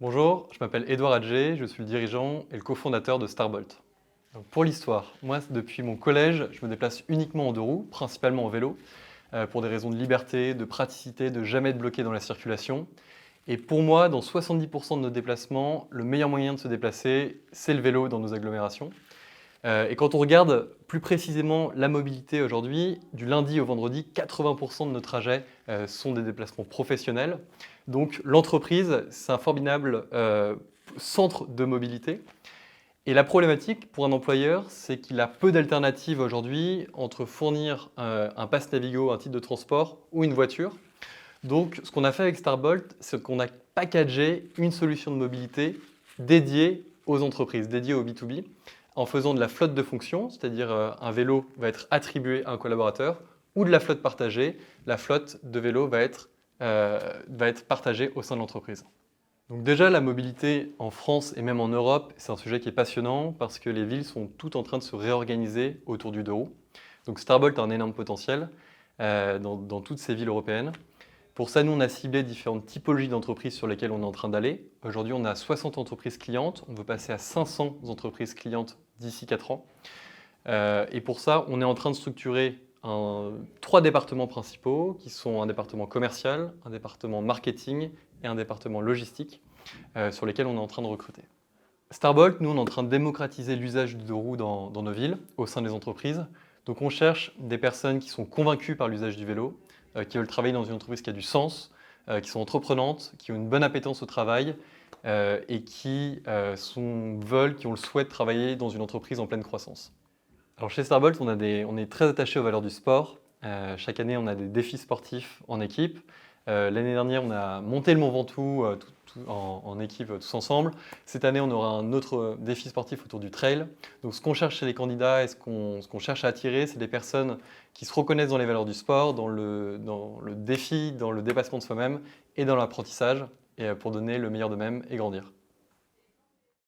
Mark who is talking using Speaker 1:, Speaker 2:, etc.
Speaker 1: Bonjour, je m'appelle Édouard Adjé, je suis le dirigeant et le cofondateur de Starbolt. Donc, pour l'histoire, moi depuis mon collège, je me déplace uniquement en deux roues, principalement en vélo, pour des raisons de liberté, de praticité, de jamais être bloqué dans la circulation. Et pour moi, dans 70% de nos déplacements, le meilleur moyen de se déplacer, c'est le vélo dans nos agglomérations. Et quand on regarde plus précisément la mobilité aujourd'hui, du lundi au vendredi, 80% de nos trajets sont des déplacements professionnels. Donc l'entreprise, c'est un formidable centre de mobilité. Et la problématique pour un employeur, c'est qu'il a peu d'alternatives aujourd'hui entre fournir un pass Navigo, un titre de transport ou une voiture. Donc ce qu'on a fait avec Starbolt, c'est qu'on a packagé une solution de mobilité dédiée aux entreprises, dédiée au B2B, en faisant de la flotte de fonctions, c'est-à-dire un vélo va être attribué à un collaborateur, ou de la flotte partagée, la flotte de vélos va être partagée au sein de l'entreprise. Donc déjà, la mobilité en France et même en Europe, c'est un sujet qui est passionnant parce que les villes sont toutes en train de se réorganiser autour du deux roues. Donc Starbolt a un énorme potentiel dans toutes ces villes européennes. Pour ça, nous, on a ciblé différentes typologies d'entreprises sur lesquelles on est en train d'aller. Aujourd'hui, on a 60 entreprises clientes. On veut passer à 500 entreprises clientes d'ici 4 ans. Et pour ça, on est en train de structurer trois départements principaux qui sont un département commercial, un département marketing et un département logistique sur lesquels on est en train de recruter. Starbolt, nous, on est en train de démocratiser l'usage du deux roues dans nos villes, au sein des entreprises. Donc on cherche des personnes qui sont convaincues par l'usage du vélo, qui veulent travailler dans une entreprise qui a du sens, qui sont entreprenantes, qui ont une bonne appétence au travail et qui ont le souhait de travailler dans une entreprise en pleine croissance. Alors chez Starbolt, on est très attaché aux valeurs du sport. Chaque année, on a des défis sportifs en équipe. L'année dernière, on a monté le Mont Ventoux en équipe tous ensemble. Cette année, on aura un autre défi sportif autour du trail. Donc ce qu'on cherche chez les candidats et ce qu'on cherche à attirer, c'est des personnes qui se reconnaissent dans les valeurs du sport, dans le défi, dans le dépassement de soi-même et dans l'apprentissage, et pour donner le meilleur d'eux-mêmes et grandir.